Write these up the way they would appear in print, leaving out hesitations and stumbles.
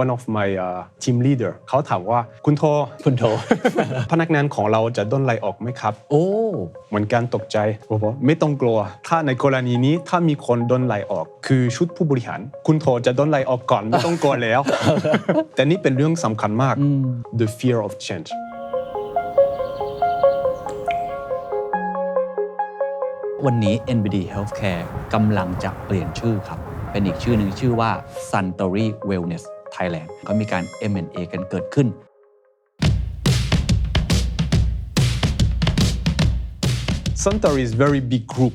one of my team leader เขาถามว่าคุณโท พนักงานของเราจะโดนไล่ออกไหมครับโอ้เหมือนกันตกใจบอกว่าไม่ต้องกลัวถ้าในกรณีนี้ถ้ามีคนโดนไล่ออกคือชุดผู้บริหารคุณโทจะโดนไล่ออกก่อนไม่ต้องกลัวแล้ว แต่นี่เป็นเรื่องสำคัญมาก the fear of changeวันนี้ NBD Healthcare กำลังจะเปลี่ยนชื่อครับเป็นอีกชื่อหนึ่งชื่อว่า Suntory Wellness Thailand ก็มีการ M&A กันเกิดขึ้น Suntory is a very big group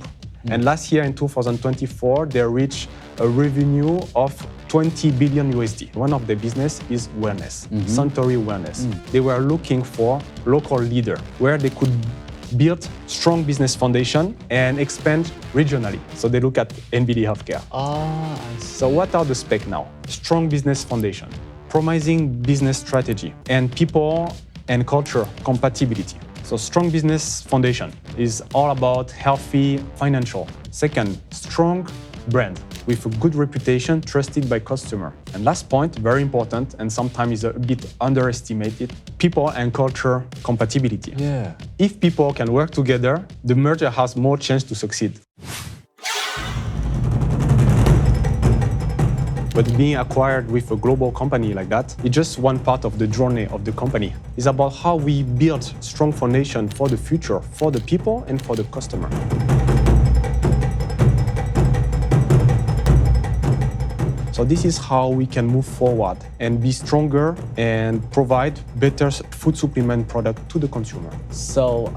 and last year in 2024 they reached a revenue of 20 billion USD. One of the business is wellness, Suntory Wellness. They were looking for local leader where they could build strong business foundation and expand regionally. So they look at NBD Healthcare. So what are the specs now? Strong business foundation, promising business strategy, and people and culture compatibility. So strong business foundation is all about healthy financial. Second, strong brand with a good reputation, trusted by customer. And last point, very important and sometimes is a bit underestimated, people and culture compatibility. If people can work together, the merger has more chance to succeed. But being acquired with a global company like that, it's just one part of the journey of the company. It's about how we build strong foundation for the future, for the people and for the customer. So this is how we can move forward and be stronger and provide better food supplement product to the consumer. So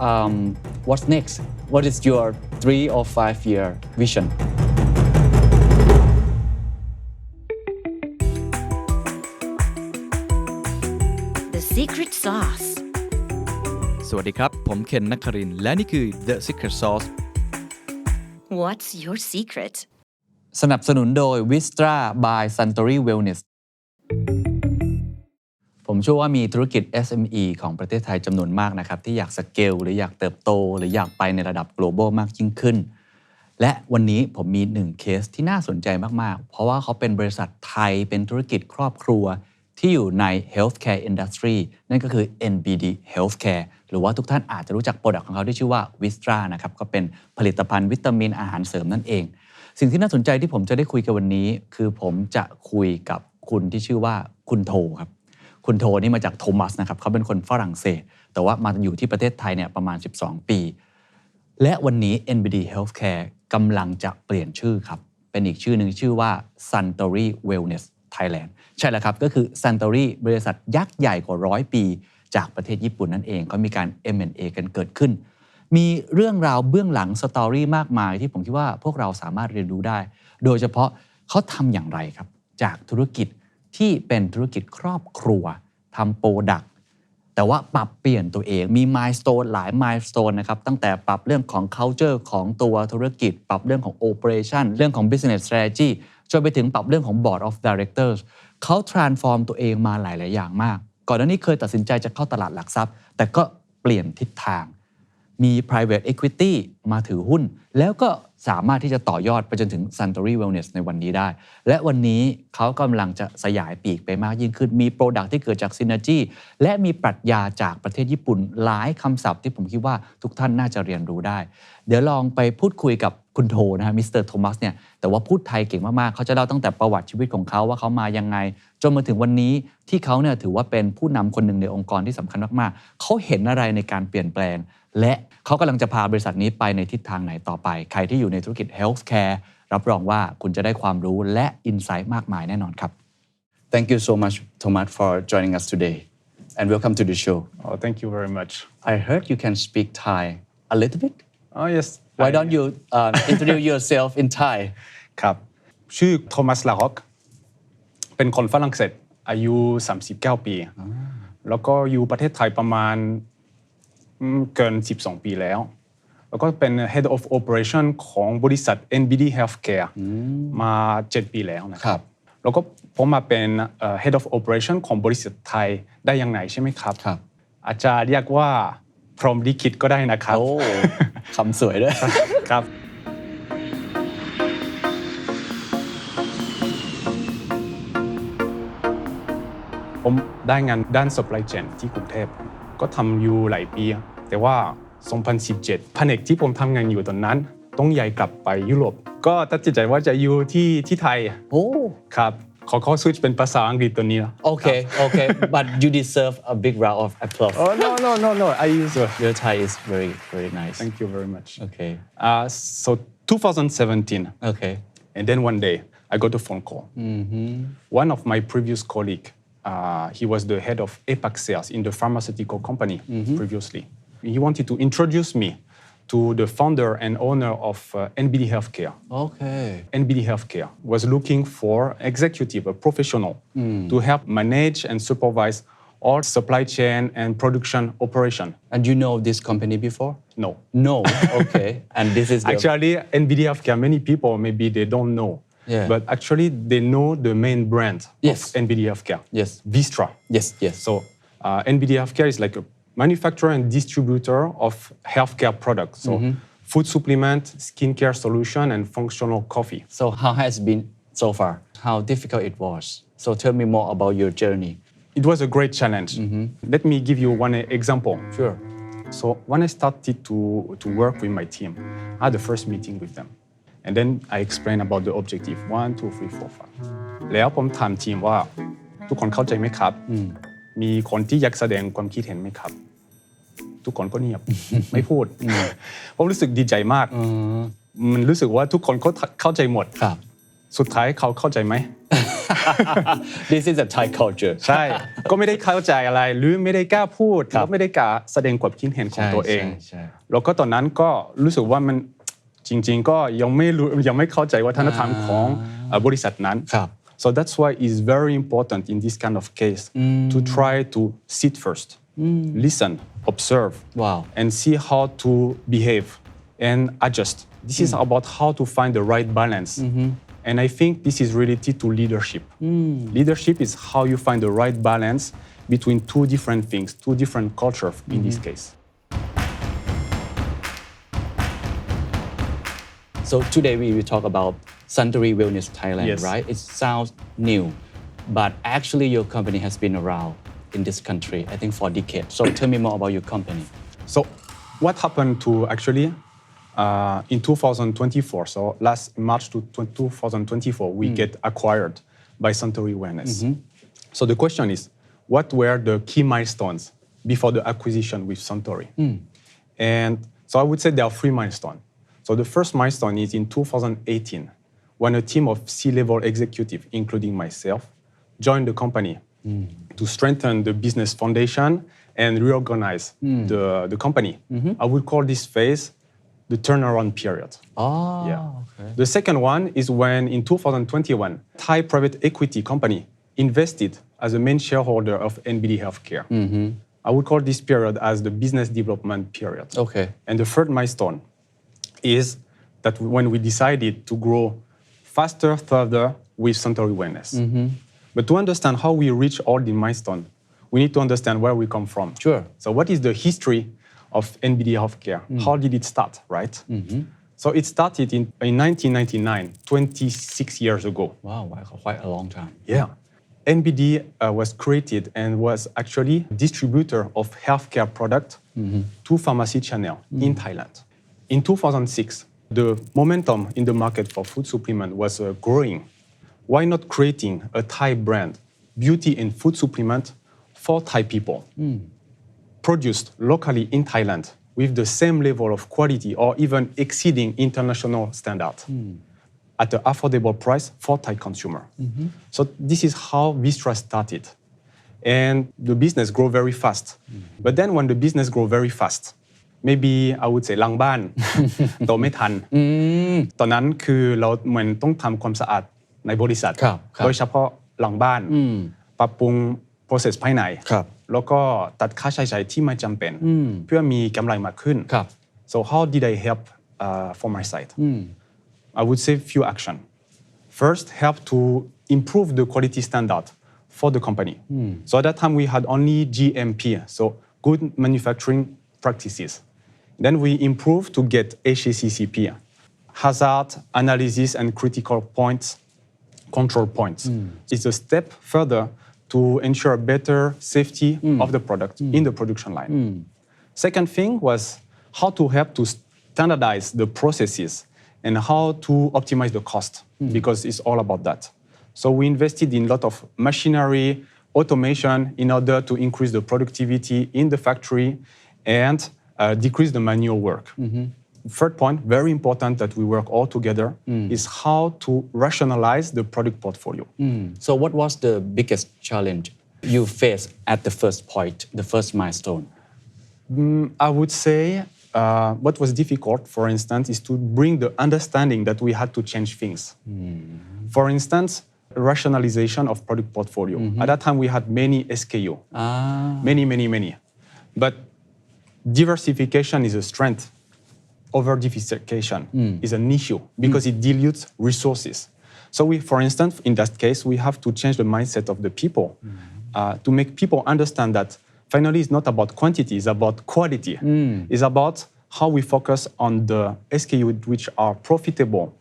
what's next? What is your 3 or 5 year vision? The Secret Sauce สวัสดีครับผมเคนนครินทร์และนี่คือ The Secret Sauce What's your secret? สนับสนุนโดย Vistra by Suntory Wellness ผมเชื่อว่ามีธุรกิจ SME ของประเทศไทยจำนวนมากนะครับที่อยากสเกลหรืออยากเติบโตหรืออยากไปในระดับ global มากยิ่งขึ้นและวันนี้ผมมี1เคสที่น่าสนใจมากๆเพราะว่าเขาเป็นบริษัทไทยเป็นธุรกิจครอบครัวที่อยู่ใน healthcare industry นั่นก็คือ NBD Healthcare หรือว่าทุกท่านอาจจะรู้จักโปรดักต์ของเขาที่ชื่อว่า Vistra นะครับก็เป็นผลิตภัณฑ์วิตามินอาหารเสริมนั่นเองสิ่งที่น่าสนใจที่ผมจะได้คุยกันวันนี้คือผมจะคุยกับคุณที่ชื่อว่าคุณโทครับคุณโทนี่มาจากโทมัสนะครับเขาเป็นคนฝรั่งเศสแต่ว่ามาอยู่ที่ประเทศไทยเนี่ยประมาณ12ปีและวันนี้ NBD Healthcare กำลังจะเปลี่ยนชื่อครับเป็นอีกชื่อหนึ่งชื่อว่า Suntory Wellness Thailand ใช่แล้วครับก็คือ Suntory บริษัทยักษ์ใหญ่กว่า100ปีจากประเทศญี่ปุ่นนั่นเองเขามีการ M&A กันเกิดขึ้นมีเรื่องราวเบื้องหลังสตอรี่มากมายที่ผมคิดว่าพวกเราสามารถเรียนรู้ได้โดยเฉพาะเขาทำอย่างไรครับจากธุรกิจที่เป็นธุรกิจครอบครัวทำโปรดักต์แต่ว่าปรับเปลี่ยนตัวเองมีมายสโตนหลายมายสโตนนะครับตั้งแต่ปรับเรื่องของ culture ของตัวธุรกิจปรับเรื่องของ operation เรื่องของ business strategy จนไปถึงปรับเรื่องของ board of directors เขา transform ตัวเองมาหลายๆอย่างมากก่อนหน้านี้เคยตัดสินใจจะเข้าตลาดหลักทรัพย์แต่ก็เปลี่ยนทิศทางมี private equity มาถือหุ้นแล้วก็สามารถที่จะต่อยอดไปจนถึง Suntory Wellness ในวันนี้ได้และวันนี้เขากำลังจะสยายปีกไปมากยิ่งขึ้นมี Product ที่เกิดจาก Synergy และมีปรัชญาจากประเทศญี่ปุ่นหลายคำศัพท์ที่ผมคิดว่าทุกท่านน่าจะเรียนรู้ได้เดี๋ยวลองไปพูดคุยกับคุณโทนะฮะมิสเตอร์โทมัสเนี่ยแต่ว่าพูดไทยเก่งมากๆเขาจะเล่าตั้งแต่ประวัติชีวิตของเขาว่าเขามายังไงจนมาถึงวันนี้ที่เขาเนี่ยถือว่าเป็นผู้นำคนหนึ่งในองค์กรที่สำคัญมากๆเขาเห็นอะไรในการเปลี่ยนแปลงและเขากำลังจะพาบริษัทนี้ไปในทิศทางไหนต่อไปใครที่อยู่ในธุรกิจ healthcare รับรองว่าคุณจะได้ความรู้และ insight มากมายแน่นอนครับ Thank you so much Thomas for joining us today and welcome to the show. Oh, thank you very much. I heard you can speak Thai a little bit. Oh yes. Why don't you introduce yourself in Thai? ครับชื่อ Thomas Laroque เป็นคนฝรั่งเศสอายุ39ปีแล้วก็อยู่ประเทศไทยประมาณเกิน12ปีแล้วก็เป็น Head of Operation ของบริษัท NBD Healthcare มา7ปีแล้วนะครับแล้วก็ผมมาเป็น Head of Operation ของบริษัทไทยได้ยังไงใช่ไหมครับอาจจะเรียกว่าพรหมลิขิตก็ได้นะครับโอ้คำสวยด้วยครับ ผมได้งานด้าน supply chain ที่กรุงเทพก็ทำอยู่หลายปีแต่ว่า 2017 แผนกที่ผมทำงานอยู่ตอนนั้นต้องย้ายกลับไปยุโรปก็ตัดสินใจว่าจะอยู่ที่ไทยครับขอ switch เป็นภาษาอังกฤษตัวนี้นะ Okay but you deserve a big round of applause Oh no I use your Thai is very very nice Thank you very much Okay So 2017 Okay and then one day I got a phone call One of my previous colleague he was the head of APAC sales in the pharmaceutical company previously He wanted to introduce me to the founder and owner of NBD Healthcare. Okay. NBD Healthcare was looking for executive, a professional, to help manage and supervise all supply chain and production operation. And you know this company before? No. No. Okay. And this is Actually, NBD Healthcare, many people maybe they don't know. Yeah. But actually, they know the main brand Yes. of NBD Healthcare. Yes. Vistra. Yes. So NBD Healthcare is like a manufacturer and distributor of healthcare products. So food supplement, skincare solution, and functional coffee. So how has it been so far? How difficult it was? So tell me more about your journey. It was a great challenge. Let me give you one example. Sure. So when I started to work with my team, I had the first meeting with them. And then I explained about the objective, 1, 2, 3, 4, 5. แล้วผมถามทีมว่าทุกคนเข้าใจไหมครับ มีคนที่อยากแสดงความคิดเห็นไหมครับ ทุกคนก็เงียบ ไม่พูด ผมรู้สึกดีใจมาก มันรู้สึกว่าทุกคนก็เข้าใจหมด สุดท้ายเขาเข้าใจไหม This is a Thai culture ใช่ ก็ไม่ได้เข้าใจอะไร หรือไม่ได้กล้าพูดแล้วไม่ได้กล้าแสดงความคิดเห็นของตัวเอง แล้วก็ตอนนั้นก็รู้สึกว่ามันจริงๆก็ยังไม่เข้าใจวัฒนธรรมของบริษัทนั้น So that's why it's very important in this kind of case to try to sit first, listen, observe, and see how to behave and adjust. This is about how to find the right balance. And I think this is related to leadership. Leadership is how you find the right balance between two different things, two different cultures in this case. So today we will talk about Suntory Wellness Thailand, Yes. right? It sounds new, but actually your company has been around in this country, I think for decades. So tell me more about your company. So what happened to actually in 2024, so last March to 2024, we get acquired by Suntory Wellness. So the question is, what were the key milestones before the acquisition with Suntory? And so I would say there are 3 milestones. So the first milestone is in 2018, when a team of C-level executives, including myself, joined the company to strengthen the business foundation and reorganize the company. I would call this phase the turnaround period. Okay. The second one is when in 2021, Thai private equity company invested as a main shareholder of NBD Healthcare. I would call this period as the business development period. Okay. And the third milestone is that when we decided to grow faster, further with Suntory Wellness. But to understand how we reach all the milestones, we need to understand where we come from. Sure. So what is the history of NBD Healthcare? How did it start, right? So it started in 1999, 26 years ago. Wow, quite a long time. Yeah. NBD was created and was actually distributor of healthcare product to pharmacy channel in Thailand. In 2006, the momentum in the market for food supplement was growing. Why not creating a Thai brand, beauty and food supplement for Thai people, produced locally in Thailand with the same level of quality or even exceeding international standard at an affordable price for Thai consumer. So this is how Vistra started. And the business grew very fast. But then when the business grew very fast, maybe I would say หลังบ้าน โตไม่ทัน ตอนนั้นคือเราเหมือนต้องทำความสะอาดในบริษัท โดยเฉพาะหลังบ้าน ปรับปรุง process ภายใน แล้วก็ตัดค่าใช้จ่ายที่ไม่จำเป็น เพื่อมีกำไรมากขึ้น So how did I help for my side? I would say few action. First, help to improve the quality standard for the company. So at that time we had only GMP, so good manufacturing practices. Then we improved to get HACCP, hazard analysis and critical points, control points. It's a step further to ensure better safety of the product in the production line. Second thing was how to help to standardize the processes and how to optimize the cost, because it's all about that. So we invested in a lot of machinery, automation in order to increase the productivity in the factory and decrease the manual work. Third point, very important that we work all together, is how to rationalize the product portfolio. So what was the biggest challenge you faced at the first point, the first milestone? I would say what was difficult, for instance, is to bring the understanding that we had to change things. For instance, rationalization of product portfolio. At that time, we had many SKU, many. But diversification is a strength. Over-diversification is an issue because it dilutes resources. So we, for instance, in that case, we have to change the mindset of the people to make people understand that finally it's not about quantity, it's about quality. It's about how we focus on the SKU which are profitable,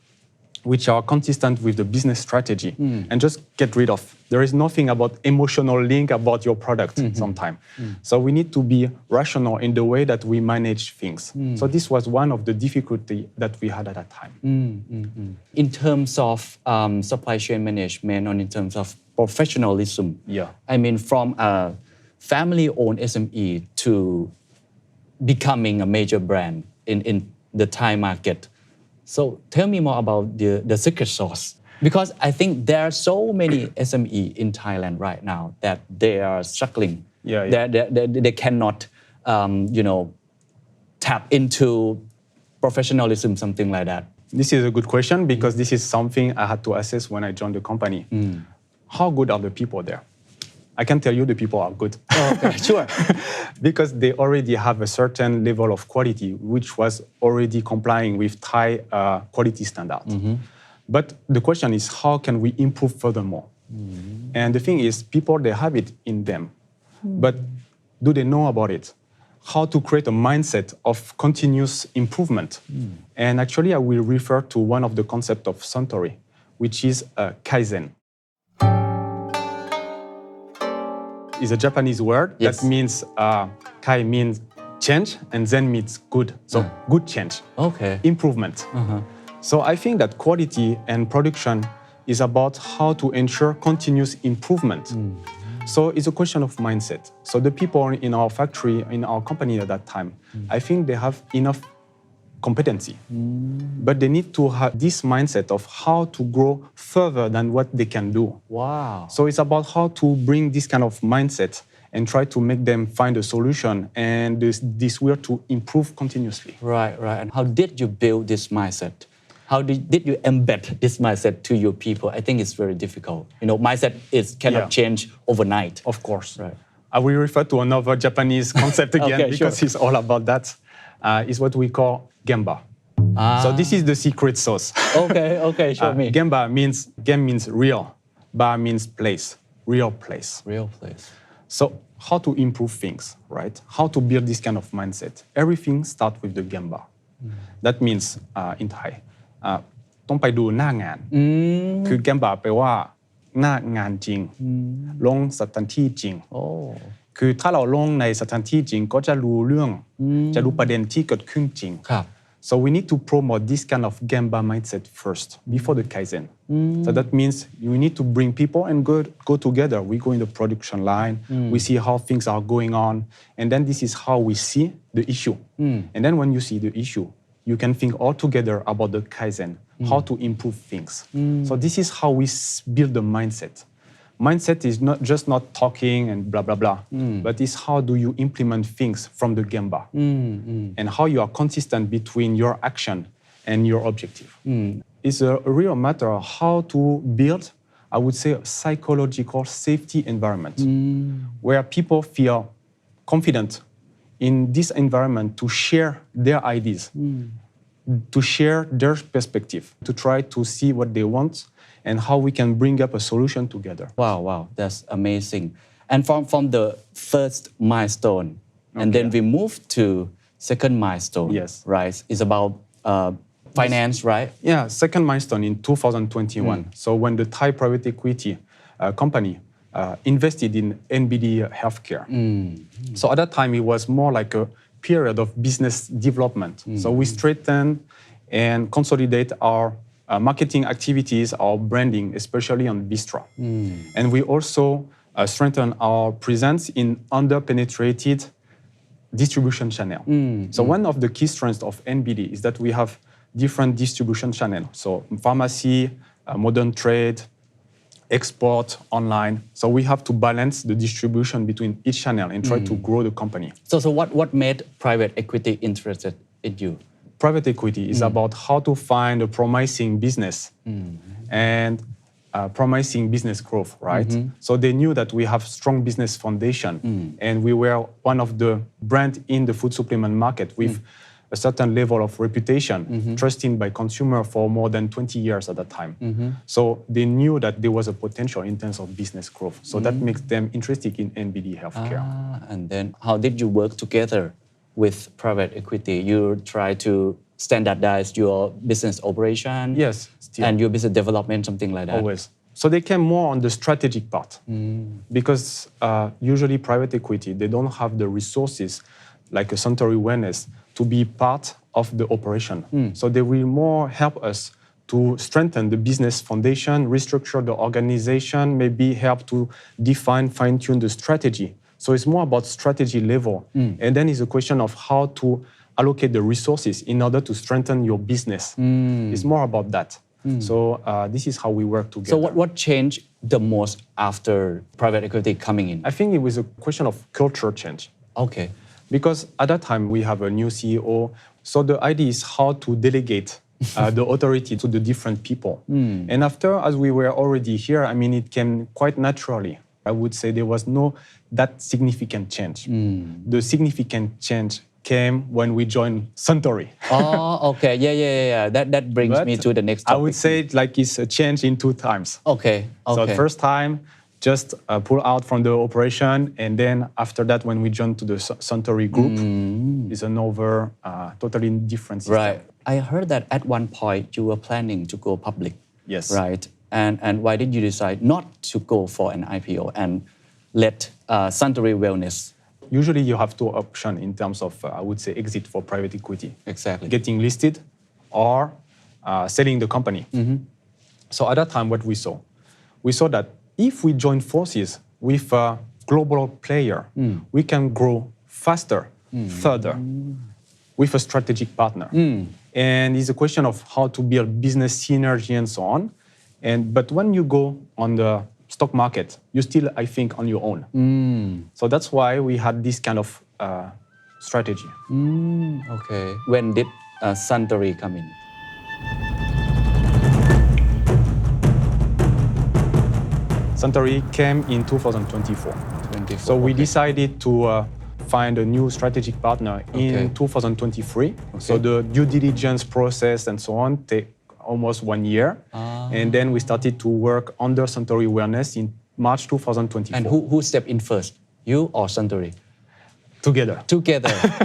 which are consistent with the business strategy, and just get rid of. There is nothing about emotional link about your product sometimes. So we need to be rational in the way that we manage things. So this was one of the difficulty that we had at that time. In terms of supply chain management or in terms of professionalism, I mean from a family-owned SME to becoming a major brand in the Thai market. So tell me more about the secret sauce. Because I think there are so many SME in Thailand right now that they are struggling. They cannot, tap into professionalism, something like that. This is a good question because this is something I had to assess when I joined the company. How good are the people there? I can tell you the people are good. Okay, sure. Because they already have a certain level of quality, which was already complying with Thai quality standards. But the question is, how can we improve furthermore? And the thing is, people, they have it in them. But do they know about it? How to create a mindset of continuous improvement? And actually, I will refer to one of the concepts of Suntory, which is Kaizen. Is a Japanese word that means kai means change and zen means good. So good change. Okay. Improvement. So I think that quality and production is about how to ensure continuous improvement. So it's a question of mindset. So the people in our factory, in our company at that time, I think they have enough competency. But they need to have this mindset of how to grow further than what they can do. Wow. So it's about how to bring this kind of mindset and try to make them find a solution and this will to improve continuously. Right. And how did you build this mindset? How did you embed this mindset to your people? I think it's very difficult. Mindset cannot change overnight. Of course. Right. I will refer to another Japanese concept again Okay, because it's all about that. It's what we call Gemba. So this is the secret sauce. Okay, show me. Gemba means real. Ba means place, real place. Real place. So how to improve things, right? How to build this kind of mindset. Everything starts with the Gemba. That means in Thai, ต้องไปดูหน้างาน คือ Gemba แปลว่าหน้างานจริง ลงสถานที่จริง คือถ้าเราลงในสถานที่จริงก็จะรู้เรื่อง จะรู้ประเด็นที่เกิดขึ้นจริง So we need to promote this kind of Gemba mindset first, before the Kaizen. So that means you need to bring people and go together. We go in the production line, we see how things are going on, and then this is how we see the issue. And then when you see the issue, you can think all together about the Kaizen, how to improve things. So this is how we build the mindset. Mindset is not talking and blah, blah, blah, but it's how do you implement things from the Gemba and how you are consistent between your action and your objective. It's a real matter of how to build, I would say, a psychological safety environment where people feel confident in this environment to share their ideas, to share their perspective, to try to see what they want and how we can bring up a solution together. Wow, that's amazing. And from the first milestone, and then we move to second milestone. Yes. Right? It's about finance, right? Yeah, second milestone in 2021. So when the Thai private equity company invested in NBD Healthcare. So at that time, it was more like a period of business development. So we strengthen and consolidate our marketing activities, our branding, especially on Vistra. And we also strengthen our presence in under-penetrated distribution channel. So one of the key strengths of NBD is that we have different distribution channels. So pharmacy, modern trade, export, online. So we have to balance the distribution between each channel and try to grow the company. So what made private equity interested in you? Private equity is about how to find a promising business and promising business growth, right? So they knew that we have strong business foundation and we were one of the brands in the food supplement market with a certain level of reputation, trusted by consumer for more than 20 years at that time. So they knew that there was a potential in terms of business growth. So that makes them interested in NBD Healthcare. And then how did you work together with private equity? You try to standardize your business operation? Yes, still. And your business development, something like that? Always. So they came more on the strategic part because usually private equity, they don't have the resources like a Suntory Wellness to be part of the operation. So they will more help us to strengthen the business foundation, restructure the organization, maybe help to define, fine-tune the strategy. So it's more about strategy level. And then it's a question of how to allocate the resources in order to strengthen your business. It's more about that. So this is how we work together. So what changed the most after private equity coming in? I think it was a question of culture change. Okay. Because at that time, we have a new CEO. So the idea is how to delegate the authority to the different people. And after, as we were already here, I mean, it came quite naturally. I would say there was no that significant change. The significant change came when we joined Suntory. Oh, okay. Yeah. That brings me to the next topic. I would say it's a change in 2 times. Okay. So the first time, just pull out from the operation, and then after that, when we joined to the Suntory group, it's another totally different system. Right. I heard that at one point you were planning to go public. Yes. Right. And why did you decide not to go for an IPO and let Suntory Wellness? Usually you have 2 options in terms of, I would say, exit for private equity. Exactly. Getting listed or selling the company. So at that time, what we saw that if we join forces with a global player, we can grow faster, further, with a strategic partner. And it's a question of how to build business synergy and so on. But when you go on the stock market, you're still, I think, on your own. So that's why we had this kind of strategy. Okay. When did Suntory come in? Suntory came in 2024. So we decided to find a new strategic partner in 2023. So the due diligence process and so on take almost 1 year. And then we started to work under Suntory Wellness in March 2024. And who stepped in first? You or Suntory? Together.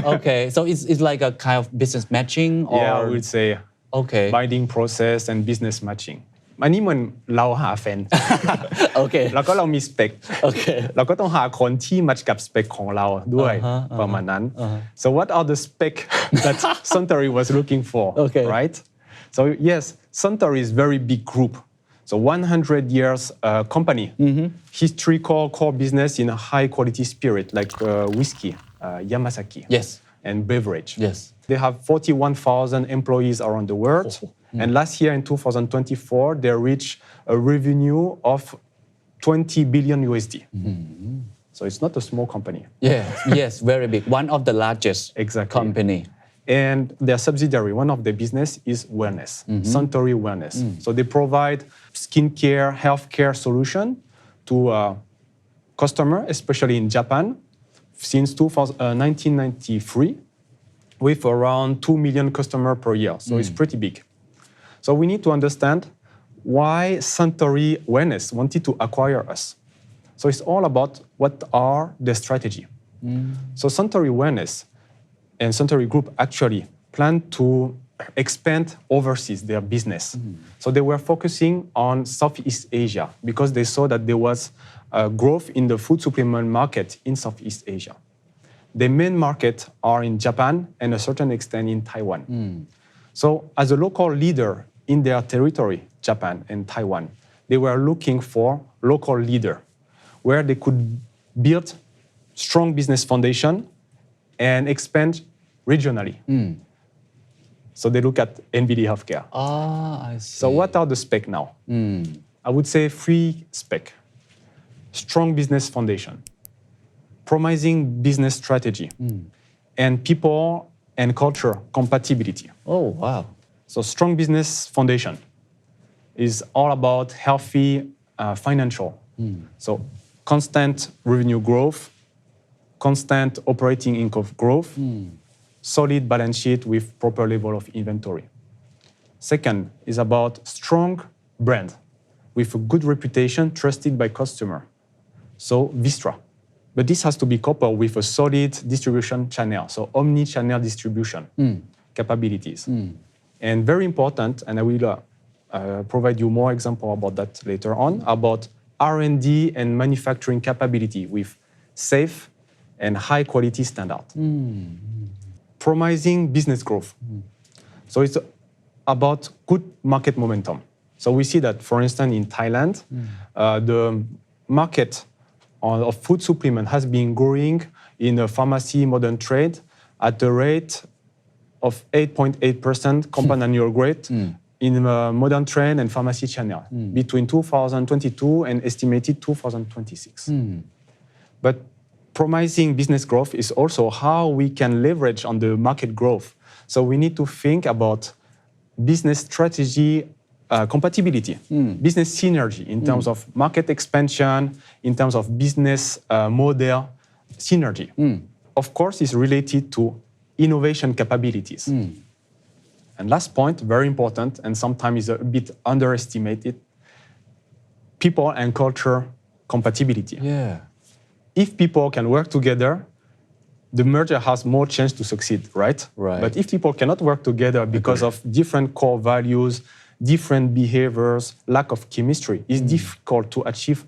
Okay. So it's like a kind of business matching or? Yeah, I would say binding process and business matching. อันนี้เหมือนเราหาแฟน แล้วก็เรามีสเปค เราก็ต้องหาคนที่มัชกับสเปคของเราด้วยประมาณนั้น So what are the spec that Suntory was looking for, right? So yes, Suntory is very big group. So 100 years company. History core business in a high quality spirit like whiskey, Yamazaki. Yes. And beverage. Yes. They have 41,000 employees around the world. And last year in 2024, they reached a revenue of 20 billion USD. So it's not a small company. Yes, very big. One of the largest company. And their subsidiary, one of their business is wellness, Suntory Wellness. So they provide skincare, healthcare solution to customers, especially in Japan, since 1993, with around 2 million customers per year. So it's pretty big. So we need to understand why Suntory Wellness wanted to acquire us. So it's all about what are their strategy. So Suntory Wellness and Suntory Group actually plan to expand overseas their business. So they were focusing on Southeast Asia because they saw that there was growth in the food supplement market in Southeast Asia. The main markets are in Japan and a certain extent in Taiwan. So as a local leader in their territory, Japan and Taiwan, they were looking for local leader where they could build strong business foundation and expand regionally. So they look at NBD Healthcare. I see. So what are the spec now? I would say 3 spec. Strong business foundation, promising business strategy, and people and culture compatibility. Oh wow. So strong business foundation is all about healthy financial. So constant revenue growth, constant operating income growth, solid balance sheet with proper level of inventory. Second is about strong brand with a good reputation trusted by customer. So Vistra. But this has to be coupled with a solid distribution channel, so omni-channel distribution capabilities. And very important, and I will provide you more example about that later on, about R&D and manufacturing capability with safe and high quality standard. Promising business growth. So it's about good market momentum. So we see that, for instance, in Thailand, the market of food supplement has been growing in the pharmacy modern trade at a rate of 8.8% compound annual growth in the modern trade and pharmacy channel between 2022 and estimated 2026. But promising business growth is also how we can leverage on the market growth. So we need to think about business strategy compatibility, business synergy in terms of market expansion, in terms of business model synergy. Of course, it's related to innovation capabilities. And last point, very important, and sometimes is a bit underestimated, people and culture compatibility. Yeah. If people can work together, the merger has more chance to succeed, right? Right. But if people cannot work together because of different core values, different behaviors, lack of chemistry, it's difficult to achieve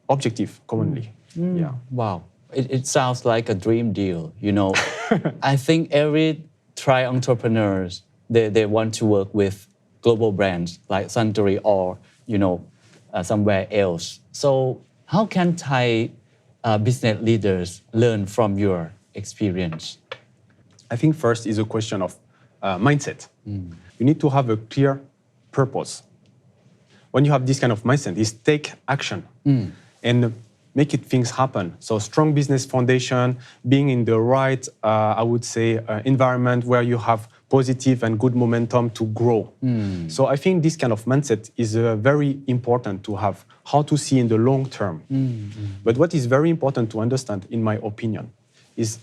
objective commonly. Yeah. Wow. It sounds like a dream deal, you know. I think every entrepreneurs, they want to work with global brands like Suntory or, you know, somewhere else. So how can Thai business leaders learn from your experience? I think first is a question of mindset. You need to have a clear purpose. When you have this kind of mindset, is take action and make it things happen. So strong business foundation, being in the right, I would say, environment where you have positive and good momentum to grow. So I think this kind of mindset is very important to have, how to see in the long term. But what is very important to understand, in my opinion, is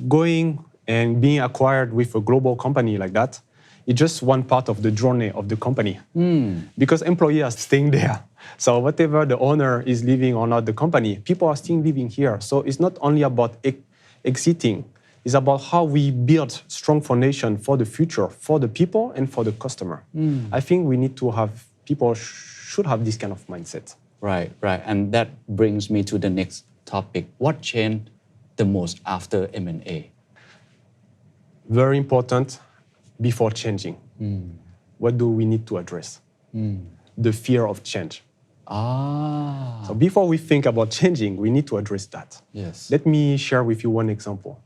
going and being acquired with a global company like that, it's just one part of the journey of the company. Because employees are staying there. So whatever the owner is leaving or not the company, people are still living here. So it's not only about exiting, it's about how we build strong foundation for the future, for the people and for the customer. I think we need to have, people should have this kind of mindset. Right. And that brings me to the next topic. What changed the most after M&A? Very important, before changing. What do we need to address? The fear of change. So before we think about changing, we need to address that. Yes. Let me share with you one example.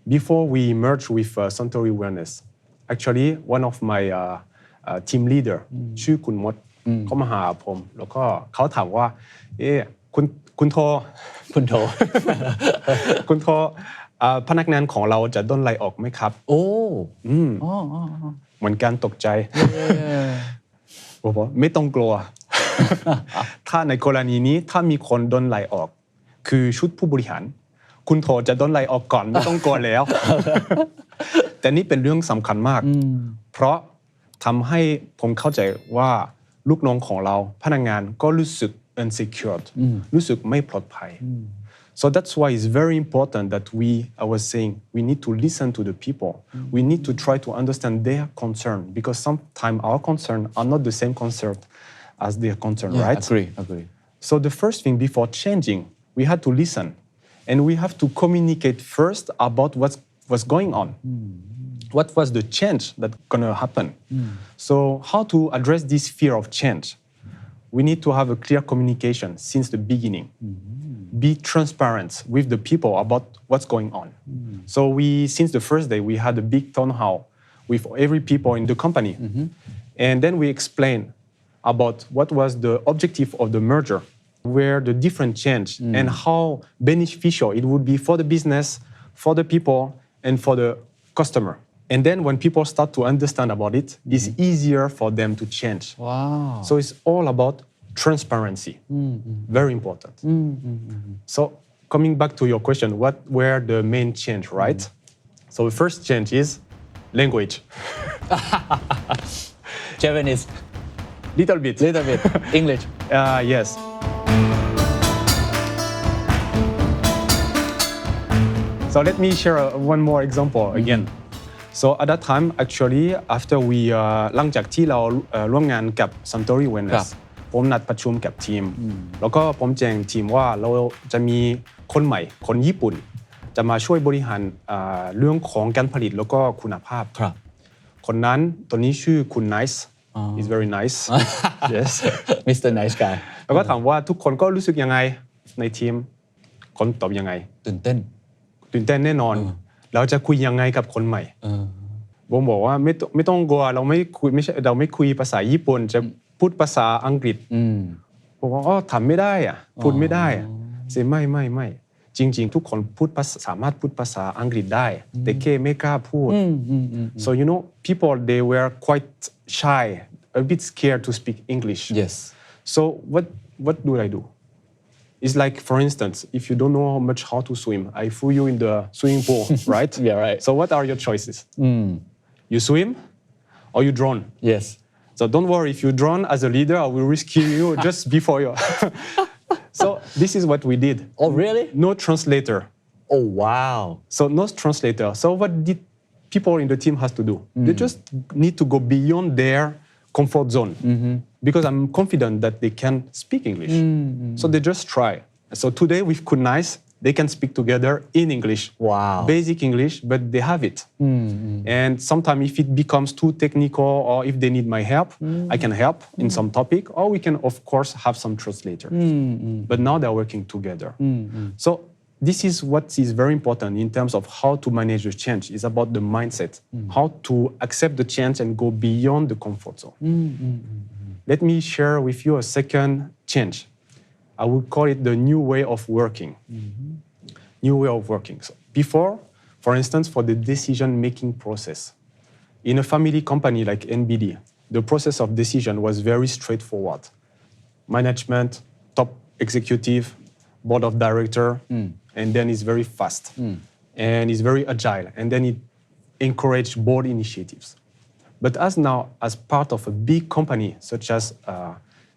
Before we merged with Suntory Wellness, actually one of my team leader ชื่อคุณมดเขามาหาผมแล้วก็เขาถามว่าคุณโท คุณโทพนักงานของเราจะโดนไล่ออกไหมครับเหมือนกันตกใจบอกว่าไม่ต้องกลัว ถ้าในกรณีนี้ถ้ามีคนโดนไล่ออกคือชุดผู้บริหารคุณโทจะโดนไล่ออกก่อนไม่ต้องกลัวแล้ว แต่นี่เป็นเรื่องสำคัญมากเพราะทำให้ผมเข้าใจว่าลูกน้องของเราพนักงานก็รู้สึก insecure รู้สึกไม่ปลอดภัย So that's why it's very important that I was saying, we need to listen to the people. We need to try to understand their concern because sometimes our concern are not the same concern as their concern, right? Agree. So the first thing before changing, we had to listen. And we have to communicate first about what's going on. What was the change that's gonna happen? So how to address this fear of change? We need to have a clear communication since the beginning. Be transparent with the people about what's going on. So since the first day, we had a big town hall with every people in the company. And then we explained about what was the objective of the merger, where the different change and how beneficial it would be for the business, for the people, and for the customer. And then when people start to understand about it, it's easier for them to change. Wow. So it's all about transparency. Very important. So coming back to your question, what were the main change, right? So the first change is language. Japanese Little bit. English Yes. So let me share one more example again. So at that time, actually, after we หลังจากที่เราร่วมงานกับ Suntory Wellness ผมนัดประชุมกับทีมแล้วก็ผมแจ้งทีมว่าเราจะมีคนใหม่คนญี่ปุ่นจะมาช่วยบริหารเรื่องของการผลิตแล้วก็คุณภาพคนนั้นตัวนี้ชื่อคุณ Nice He's very nice Yes Mr. Nice Guy แล้วก็ถามว่าทุกคนก็รู้สึกยังไงในทีมคนตอบยังไงตื่นเต้นแน่นอนเราจะคุยยังไงกับคนใหม่ผมบอกว่าไม่ต้องกลัวเราไม่คุยภาษาญี่ปุ่นจะพูดภาษาอังกฤษผมบอกทำไม่ได้พูดไม่ได้ไม่จริงๆทุกคนสามารถพูดภาษาอังกฤษได้แต่แค่ไม่กล้าพูด so you know people they were quite shy a bit scared to speak English Yes so what do I do It's like, for instance, if you don't know much how to swim, I threw you in the swimming pool, right? Yeah, right. So what are your choices? You swim or you drown? Yes. So don't worry, if you drown as a leader, I will rescue you just before you. So this is what we did. Oh, really? No translator. Oh, wow. So no translator. So what did people in the team have to do? They just need to go beyond their comfort zone. Because I'm confident that they can speak English. So they just try. So today with Kunais, they can speak together in English. Wow. Basic English, but they have it. And sometimes if it becomes too technical or if they need my help, I can help in some topic, or we can, of course, have some translator. But now they're working together. So this is what is very important in terms of how to manage the change. It's about the mindset, how to accept the change and go beyond the comfort zone. Let me share with you a second change. I would call it the new way of working. New way of working. So before, for instance, for the decision-making process, in a family company like NBD, the process of decision was very straightforward. Management, top executive, board of director, and then it's very fast. And it's very agile. And then it encouraged board initiatives. But as part of a big company such as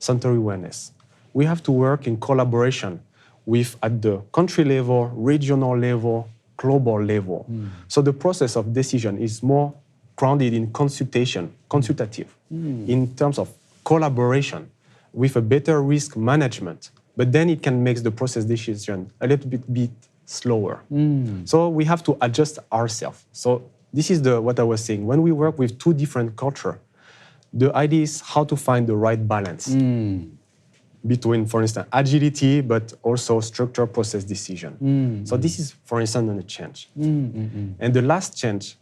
Suntory Wellness, we have to work in collaboration with at the country level, regional level, global level. So the process of decision is more grounded in consultative, in terms of collaboration with a better risk management. But then it can make the process decision a little bit slower. So we have to adjust ourselves. So this is what I was saying. When we work with two different cultures, the idea is how to find the right balance between, for instance, agility, but also structured process decision. So this is, for instance, a change. And the last change,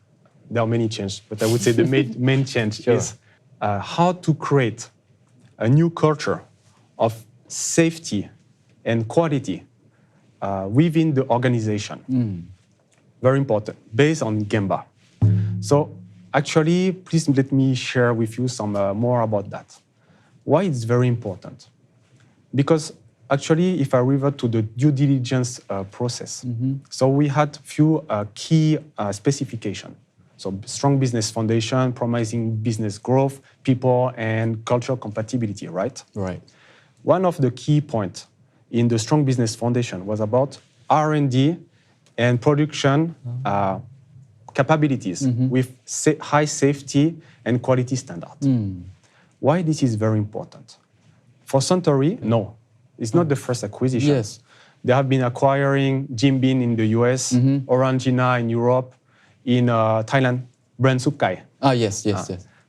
there are many changes, but I would say the main change is how to create a new culture of safety and quality within the organization. Very important, based on Gemba. So actually, please let me share with you some more about that. Why it's very important? Because actually, if I revert to the due diligence process, so we had few key specifications. So strong business foundation, promising business growth, people, and cultural compatibility, right? Right. One of the key points in the strong business foundation was about R&D and production capabilities with high safety and quality standards. Why this is very important? For Suntory, no. It's not the first acquisition. Yes. They have been acquiring Jim Beam in the US, Orangina in Europe, in Thailand, brand Sukai. Yes.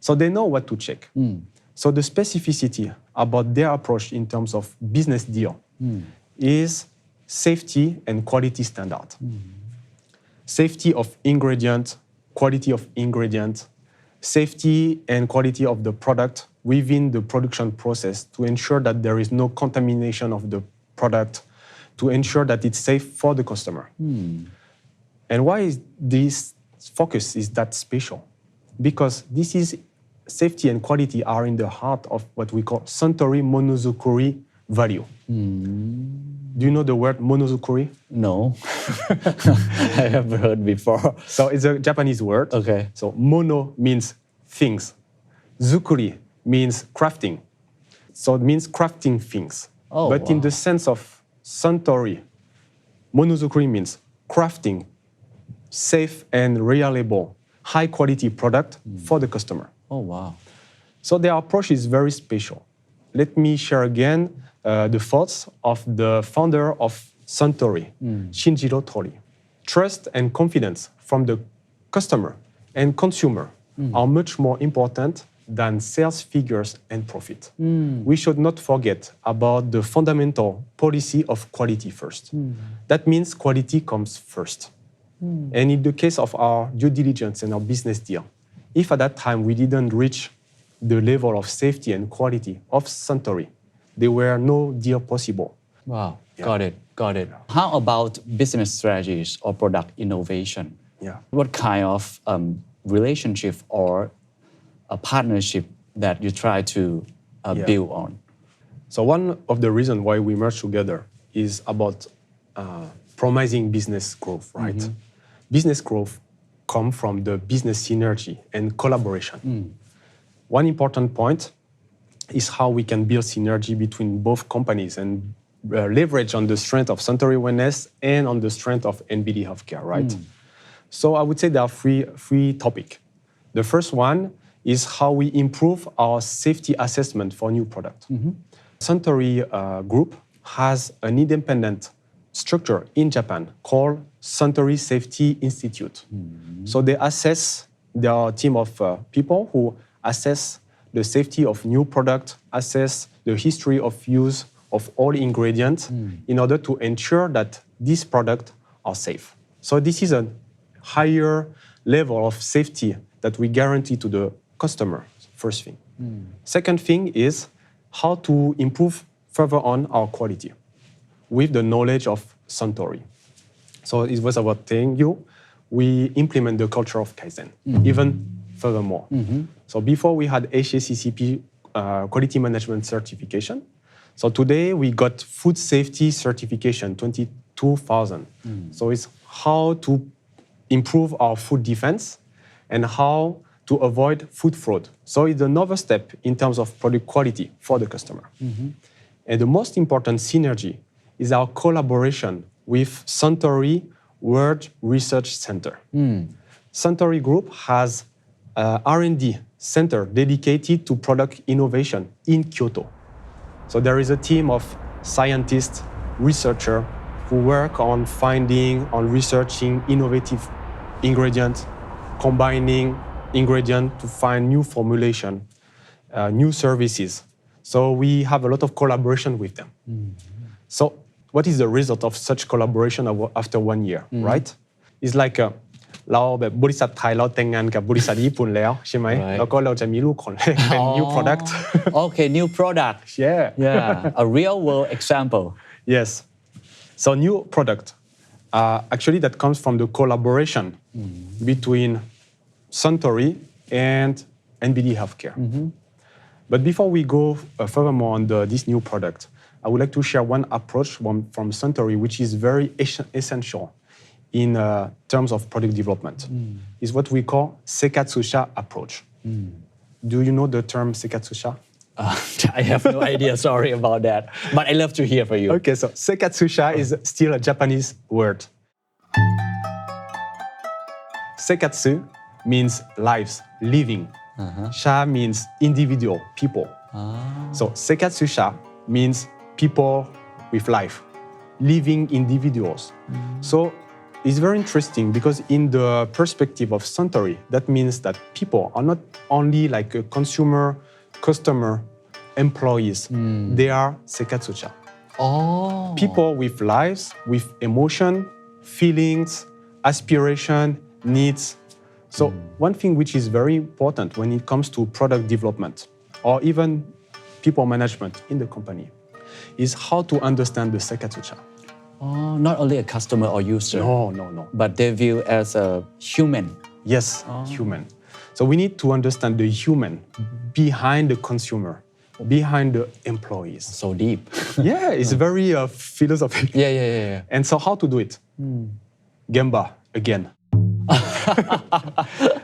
So they know what to check. So the specificity about their approach in terms of business deal is safety and quality standard. Safety of ingredient, quality of ingredient, safety and quality of the product within the production process to ensure that there is no contamination of the product, to ensure that it's safe for the customer. And why is this focus is that special? Because this is safety and quality are in the heart of what we call Suntory Monozukuri value. Do you know the word monozukuri? No. I have heard before. So it's a Japanese word. Okay. So mono means things. Zukuri means crafting. So it means crafting things. Oh, but in wow. the sense of Suntory, monozukuri means crafting safe and reliable, high quality product for the customer. Oh, wow. So their approach is very special. Let me share again the thoughts of the founder of Suntory, Shinjiro Tori. Trust and confidence from the customer and consumer are much more important than sales figures and profit. We should not forget about the fundamental policy of quality first. That means quality comes first. And in the case of our due diligence and our business deal, if at that time we didn't reach the level of safety and quality of Suntory, there were no deal possible. Wow. Yeah. Got it. How about business strategies or product innovation? Yeah. What kind of relationship or a partnership that you try to build on? So one of the reasons why we merged together is about promising business growth, right? Business growth comes from the business synergy and collaboration. One important point is how we can build synergy between both companies and leverage on the strength of Suntory Wellness and on the strength of NBD Healthcare, right? So I would say there are three topics. The first one is how we improve our safety assessment for new product. Suntory Group has an independent structure in Japan called Suntory Safety Institute. So they assess, there are a team of people who assess the safety of new product, assess the history of use of all ingredients in order to ensure that these products are safe. So this is a higher level of safety that we guarantee to the customer, first thing. Second thing is how to improve further on our quality with the knowledge of Suntory. So it was about telling you, we implement the culture of Kaizen, even furthermore. So before we had HACCP quality management certification. So today we got food safety certification, 22,000. So it's how to improve our food defense and how to avoid food fraud. So it's another step in terms of product quality for the customer. And the most important synergy is our collaboration with Suntory World Research Center. Suntory Group has a R&D center dedicated to product innovation in Kyoto. So there is a team of scientists, researchers who work on finding, on researching innovative ingredients, combining ingredients to find new formulation, new services. So we have a lot of collaboration with them. So what is the result of such collaboration after 1 year, right? It's like เราแบบบริษัทไทยเราแต่งงานกับบริษัทญี่ปุ่นแล้วใช่ไหม Right. แล้วก็เราจะมีลูกคนแรกเป็น new product. Okay, new product. Yeah. A real world example. Yes. So new product, actually that comes from the collaboration between Suntory and NBD Healthcare. But before we go furthermore on this new product, I would like to share one approach from Suntory, which is very essential in terms of product development. Is what we call Sekatsusha approach. Do you know the term Sekatsusha? I have no idea, sorry about that. But I love to hear from you. Okay, so Sekatsusha is still a Japanese word. Sekatsu means lives, living. Sha means individual, people. So Sekatsusha means people with life, living individuals. So it's very interesting because in the perspective of Suntory, that means that people are not only like a consumer, customer, employees. They are sekatsucha. Oh. People with lives, with emotion, feelings, aspiration, needs. So one thing which is very important when it comes to product development or even people management in the company is how to understand the sekatsucha. Oh, not only a customer or user. No. But they view as a human. Yes, human. So we need to understand the human behind the consumer, behind the employees. So deep. Yeah, it's very philosophical. Yeah. And so how to do it? Gemba, again.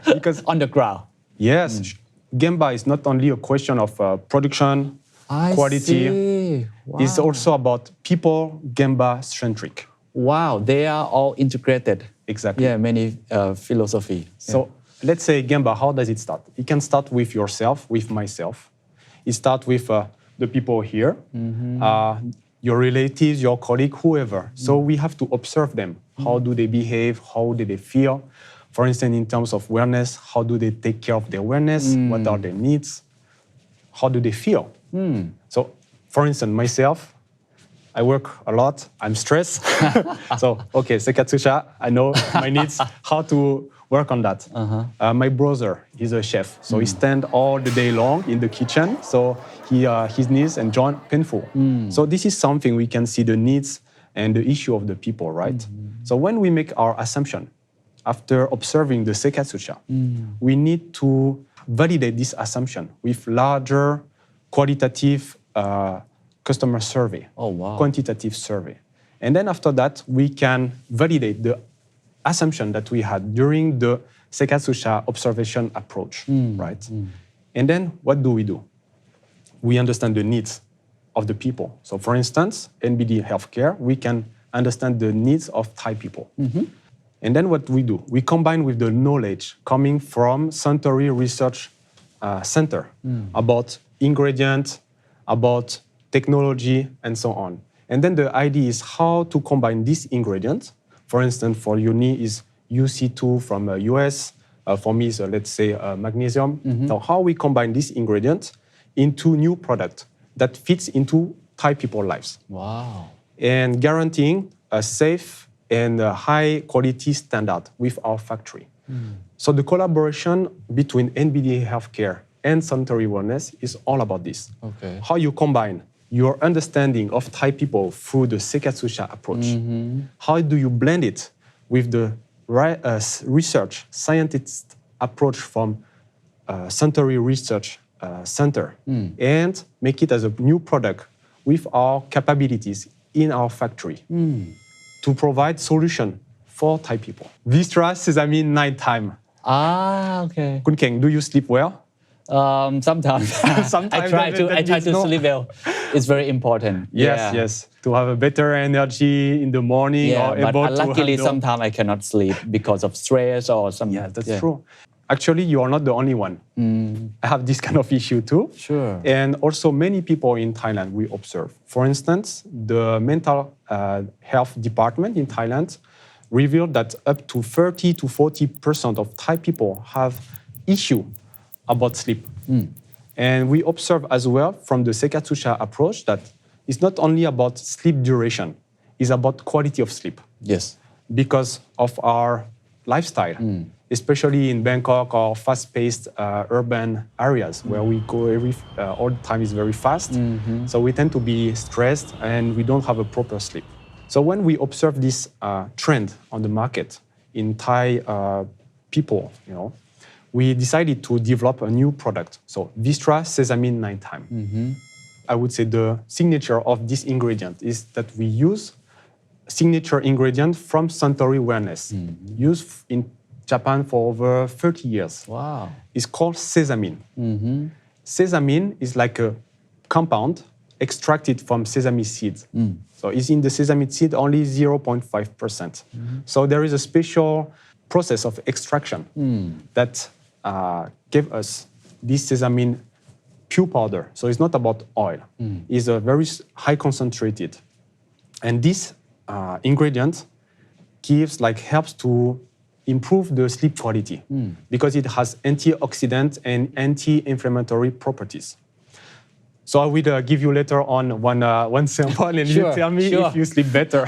Because On the ground. yes, Gemba is not only a question of production, quality. See. Wow. It's also about people Gemba-centric. Wow, they are all integrated. Exactly. Yeah, many philosophy. So let's say Gemba, how does it start? It can start with yourself, with myself. It starts with the people here, your relatives, your colleague, whoever. So we have to observe them. How do they behave? How do they feel? For instance, in terms of wellness, how do they take care of their wellness? What are their needs? How do they feel? So, for instance, myself, I work a lot. I'm stressed. So, okay, sekatsucha, I know my needs, how to work on that. My brother, he's a chef. So he stands all the day long in the kitchen. So his knees and joint painful. So this is something we can see the needs and the issue of the people, right? So when we make our assumption, after observing the sekatsucha, we need to validate this assumption with larger qualitative customer survey, quantitative survey. And then after that, we can validate the assumption that we had during the sekatsucha observation approach, right? And then what do? We understand the needs of the people. So for instance, NBD Healthcare, we can understand the needs of Thai people. And then what we do? We combine with the knowledge coming from Suntory Research Center about ingredients, about technology, and so on. And then the idea is how to combine these ingredients. For instance, for Uni is UC2 from US. For me, is let's say magnesium. So how we combine these ingredients into new product that fits into Thai people's lives. Wow. And guaranteeing a safe and a high quality standard with our factory. So the collaboration between NBD Healthcare and Suntory Wellness is all about this. Okay. How you combine your understanding of Thai people through the sekatsucha approach. How do you blend it with the research, scientist approach from Suntory Research Center and make it as a new product with our capabilities in our factory to provide solution for Thai people. Vistra sesame nighttime. Okay. Kun Keng, do you sleep well? Sometimes. Sometimes I try to sleep well. It's very important. Yes. To have a better energy in the morning or but able to luckily handle. sometimes I cannot sleep because of stress or some. Yeah, that's true. Actually, you are not the only one. I have this kind of issue too. Sure. And also many people in Thailand we observe. For instance, the mental health department in Thailand revealed that up to 30 to 40% of Thai people have issue about sleep. And we observe as well from the sekatsucha approach that it's not only about sleep duration, it's about quality of sleep. Yes. Because of our lifestyle, especially in Bangkok or fast-paced urban areas where we go all the time is very fast. So we tend to be stressed and we don't have a proper sleep. So when we observe this trend on the market in Thai people, we decided to develop a new product. So Vistra Sesame Nighttime. I would say the signature of this ingredient is that we use signature ingredient from Suntory Wellness, used in Japan for over 30 years. Wow. It's called sesamine. Sesamine is like a compound extracted from sesame seeds. So it's in the sesame seed only 0.5%. So there is a special process of extraction that gave us this sesamine pure powder. So it's not about oil. It's a very high concentrated. And this ingredient helps to improve the sleep quality because it has antioxidant and anti-inflammatory properties. So I will give you later on one sample and you tell me if you sleep better.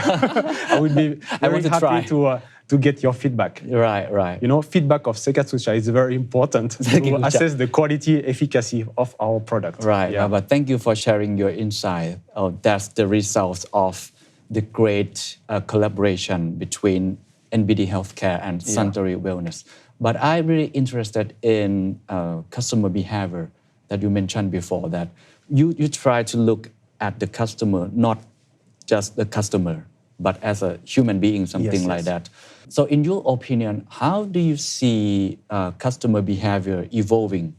I would be very happy to get your feedback. Right. You know, feedback of Sekatsucha is very important to assess the quality, efficacy of our product. Right. Yeah. But thank you for sharing your insight. That's the result of the great collaboration between NBD Healthcare and Suntory Wellness. But I'm really interested in customer behavior that you mentioned before, that you try to look at the customer, not just the customer, but as a human being, something like that. So in your opinion, how do you see customer behavior evolving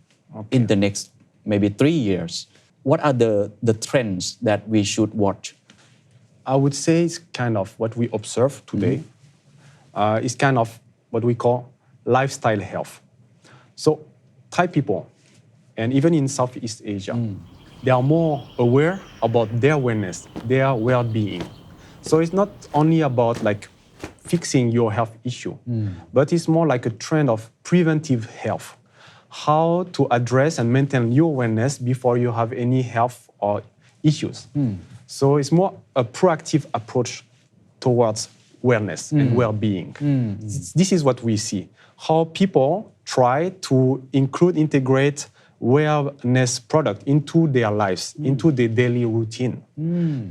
in the next maybe 3 years? What are the trends that we should watch? I would say it's kind of what we observe today. It's kind of what we call lifestyle health. So Thai people, and even in Southeast Asia, they are more aware about their wellness, their well-being. So it's not only about fixing your health issue, but it's more like a trend of preventive health. How to address and maintain your wellness before you have any health or issues. So it's more a proactive approach towards wellness and well-being. This is what we see. How people try to integrate wellness product into their lives, into their daily routine.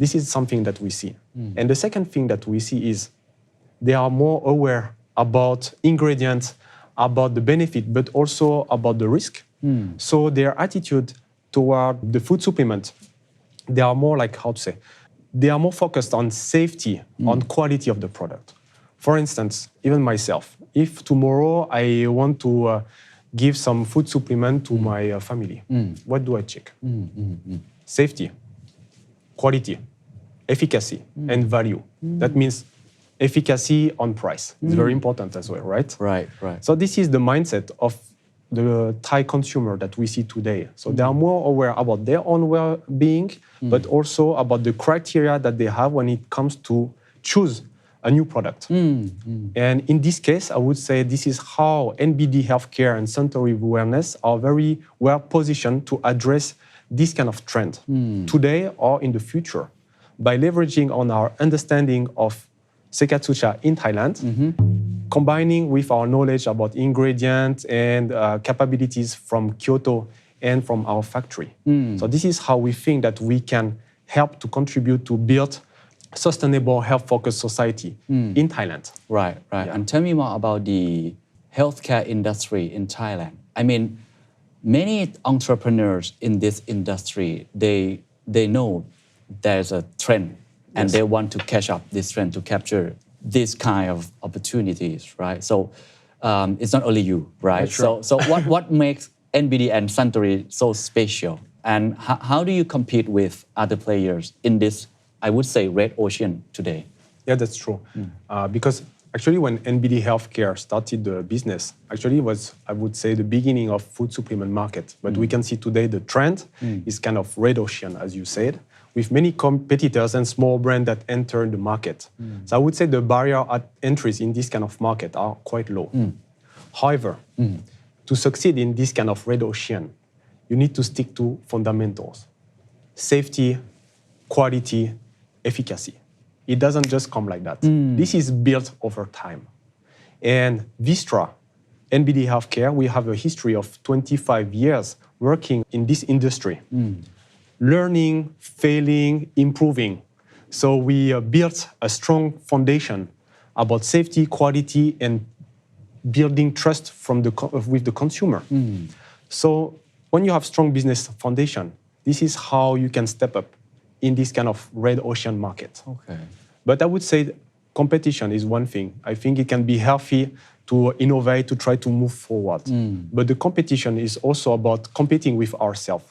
This is something that we see. And the second thing that we see is they are more aware about ingredients, about the benefit, but also about the risk. So their attitude toward the food supplement, they are more they are more focused on safety, on quality of the product. For instance, even myself, if tomorrow I want to give some food supplement to my family, what do I check? Safety, quality, efficacy, and value. That means efficacy on price. It's very important as well, right? Right. So this is the mindset of the Thai consumer that we see today. So they are more aware about their own well-being, but also about the criteria that they have when it comes to choose a new product. And in this case, I would say this is how NBD Healthcare and Suntory Wellness are very well positioned to address this kind of trend today or in the future by leveraging on our understanding of Sekatsucha in Thailand, combining with our knowledge about ingredients and capabilities from Kyoto and from our factory. So this is how we think that we can help to contribute to build sustainable health-focused society in Thailand. Right. Yeah. And tell me more about the healthcare industry in Thailand. I mean, many entrepreneurs in this industry, they know there's a trend and they want to catch up this trend to capture this kind of opportunities, right? So it's not only you, right? Sure. So what makes NBD and Suntory so special? And how do you compete with other players in this, I would say, red ocean today? Yeah, that's true. Because actually when NBD Healthcare started the business, actually was, I would say, the beginning of food supplement market. But we can see today the trend is kind of red ocean, as you said, with many competitors and small brands that enter the market. So I would say the barrier at entries in this kind of market are quite low. However, to succeed in this kind of red ocean, you need to stick to fundamentals: safety, quality, efficacy. It doesn't just come like that. This is built over time. And Vistra, NBD Healthcare, we have a history of 25 years working in this industry. Learning, failing, improving. So we built a strong foundation about safety, quality, and building trust with the consumer. So when you have strong business foundation, this is how you can step up in this kind of red ocean market. Okay. But I would say competition is one thing. I think it can be healthy to innovate, to try to move forward. But the competition is also about competing with ourselves.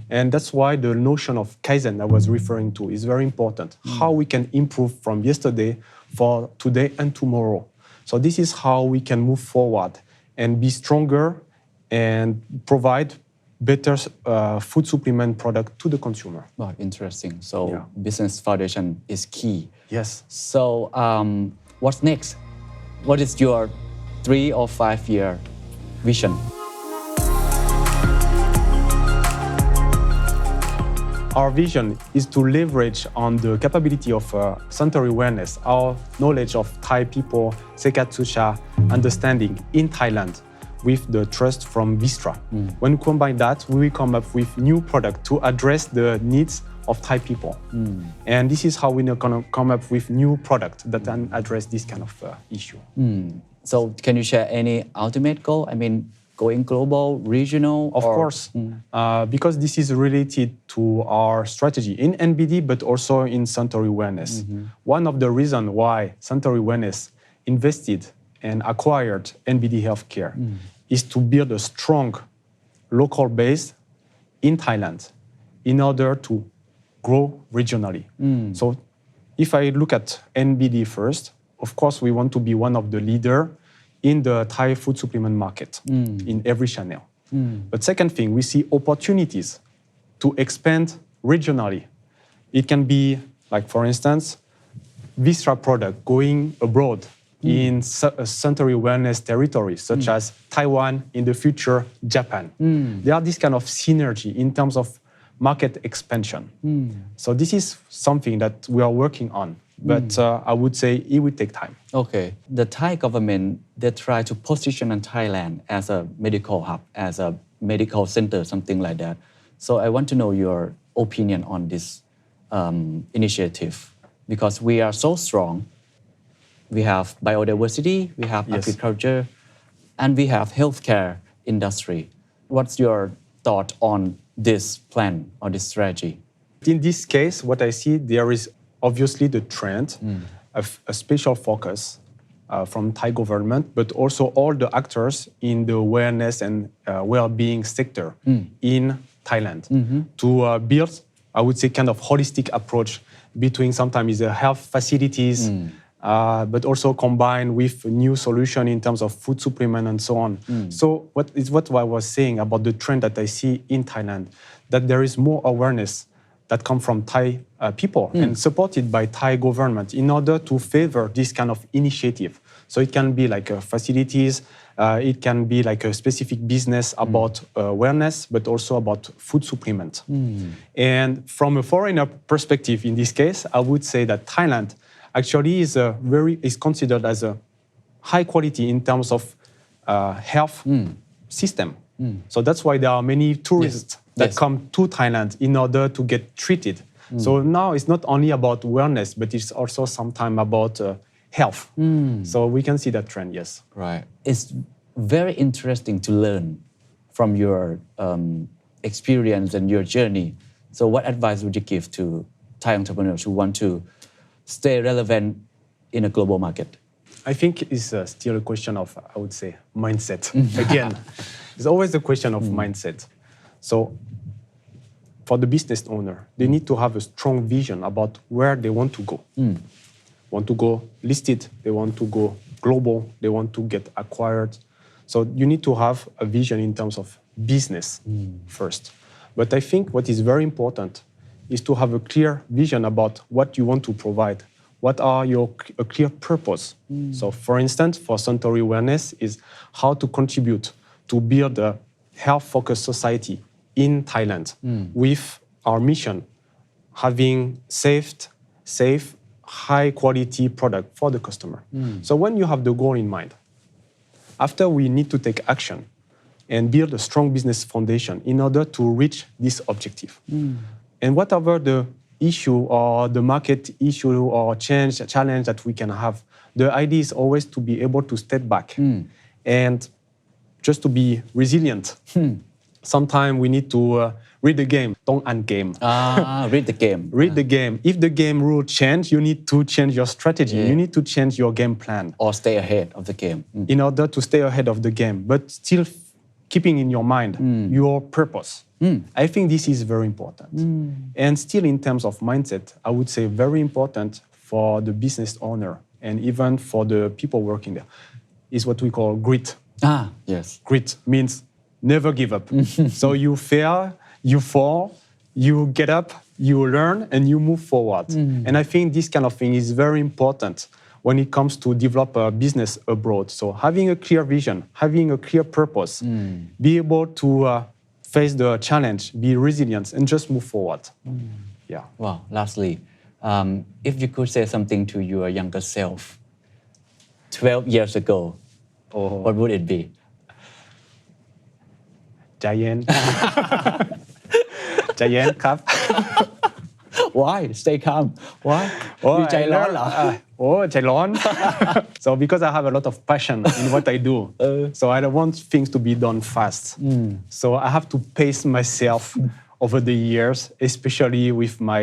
And that's why the notion of Kaizen I was referring to is very important. How we can improve from yesterday for today and tomorrow. So this is how we can move forward and be stronger and provide better food supplement product to the consumer. Wow, interesting. So Yeah. business foundation is key. Yes. So what's next? What is your 3 or 5 year vision? Our vision is to leverage on the capability of Suntory Wellness, our knowledge of Thai people, Sekatsusha, understanding in Thailand with the trust from Vistra. When we combine that, we will come up with new product to address the needs of Thai people. And this is how we're going to come up with new product that can address this kind of issue. So can you share any ultimate goal? I mean, going global, regional? Of course, because this is related to our strategy in NBD, but also in Suntory Wellness. One of the reasons why Suntory Wellness invested and acquired NBD Healthcare is to build a strong local base in Thailand in order to grow regionally. So if I look at NBD first, of course, we want to be one of the leaders in the Thai food supplement market in every channel. But second thing, we see opportunities to expand regionally. It can be, like for instance, Vistra product going abroad in Suntory Wellness territories, such as Taiwan, in the future, Japan. There are this kind of synergy in terms of market expansion. So this is something that we are working on. But I would say it will take time. Okay. The Thai government, they try to position Thailand as a medical hub, as a medical center, something like that. So I want to know your opinion on this initiative, because we are so strong. We have biodiversity, we have agriculture, and we have healthcare industry. What's your thought on this plan or this strategy? In this case, what I see, there is obviously the trend of a special focus from Thai government, but also all the actors in the wellness and well-being sector in Thailand to build, I would say, kind of holistic approach between sometimes the health facilities, but also combined with new solution in terms of food supplement and so on. So what I was saying about the trend that I see in Thailand, that there is more awareness that come from Thai people and supported by Thai government in order to favor this kind of initiative. So it can be like facilities, it can be like a specific business about wellness, but also about food supplement. And from a foreigner perspective, in this case, I would say that Thailand actually is considered as a high quality in terms of health system. So that's why there are many tourists that come to Thailand in order to get treated. So now it's not only about wellness, but it's also sometimes about health. So we can see that trend, yes. Right. It's very interesting to learn from your experience and your journey. So what advice would you give to Thai entrepreneurs who want to stay relevant in a global market? I think it's still a question of, I would say, mindset. Again, it's always a question of mindset. So for the business owner, they need to have a strong vision about where they want to go. Want to go listed, they want to go global, they want to get acquired. So you need to have a vision in terms of business first. But I think what is very important is to have a clear vision about what you want to provide. What are a clear purpose? So for instance, for Suntory Wellness is how to contribute to build a health-focused society in Thailand with our mission, having safe, high-quality product for the customer. So when you have the goal in mind, after we need to take action and build a strong business foundation in order to reach this objective. And whatever the issue or the market issue or challenge that we can have, the idea is always to be able to step back and just to be resilient. Sometimes we need to read the game. Don't ungame. Read the game. Read the game. If the game rule change, you need to change your strategy. You need to change your game plan. Or stay ahead of the game. In order to stay ahead of the game, but still keeping in your mind your purpose. I think this is very important. And still in terms of mindset, I would say very important for the business owner and even for the people working there is what we call grit. Yes. Grit means never give up. So you fail, you fall, you get up, you learn, and you move forward. And I think this kind of thing is very important when it comes to develop a business abroad. So having a clear vision, having a clear purpose, be able to face the challenge, be resilient, and just move forward. Yeah. Wow. Lastly, if you could say something to your younger self 12 years ago, what would it be? ใจเย็น ใจเย็นครับ Why? Stay calm. Why? มีใจร้อนเหรอ ใจร้อน So because I have a lot of passion in what I do, so I don't want things to be done fast. So I have to pace myself over the years, especially with my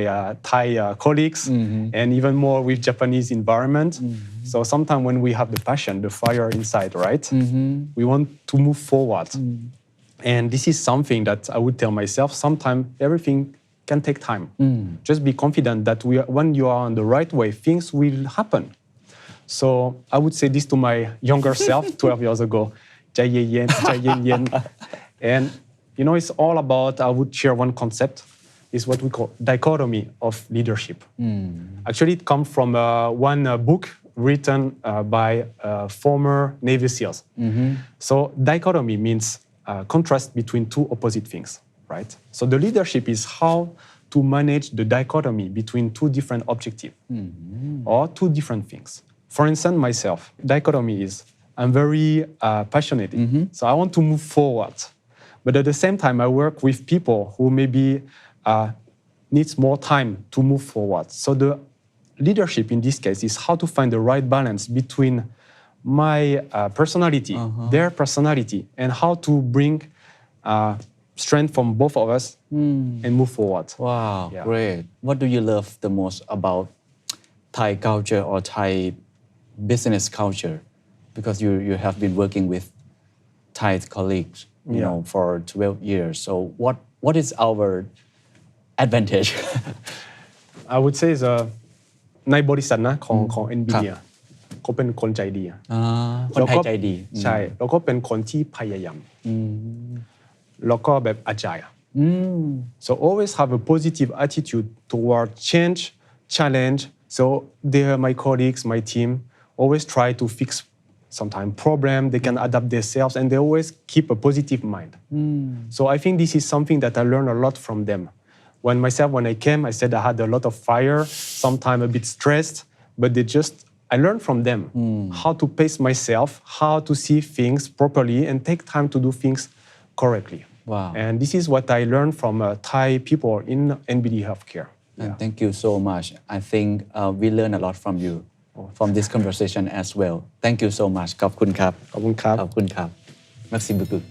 Thai colleagues and even more with Japanese environment. So sometimes when we have the passion, the fire inside, right? We want to move forward. And this is something that I would tell myself, sometimes everything can take time. Just be confident that when you are on the right way, things will happen. So I would say this to my younger self 12 years ago. ใจเย็น ใจเย็น And you know, it's all about, I would share one concept, is what we call dichotomy of leadership. Actually, it comes from one book written by former Navy SEALs. So dichotomy means contrast between two opposite things, right? So the leadership is how to manage the dichotomy between two different objectives or two different things. For instance, myself, dichotomy is I'm very passionate, so I want to move forward. But at the same time, I work with people who maybe needs more time to move forward. So the leadership in this case is how to find the right balance between my personality, their personality, and how to bring strength from both of us and move forward. Wow, Yeah. great. What do you love the most about Thai culture or Thai business culture? Because you have been working with Thai colleagues, you know, for 12 years. So what is our advantage? I would say ในบริษัทนะของ NBD อะเขาเป็นคนใจดีอะ คนไทยใจดี ใช่แล้วก็เป็นคนที่พยายามแล้วก็แบบ agile. So always have a positive attitude toward change, challenge. So they are my colleagues, my team, always try to fix sometimes problem. They can adapt themselves and they always keep a positive mind. So I think this is something that I learned a lot from them. When I came, I said I had a lot of fire, sometimes a bit stressed, but I learned from them how to pace myself, how to see things properly and take time to do things correctly. Wow. And this is what I learned from Thai people in NBD Healthcare. And thank you so much. I think we learn a lot from you, from this conversation as well. Thank you so much. ขอบคุณครับ ขอบคุณครับ ขอบคุณครับ Merci beaucoup.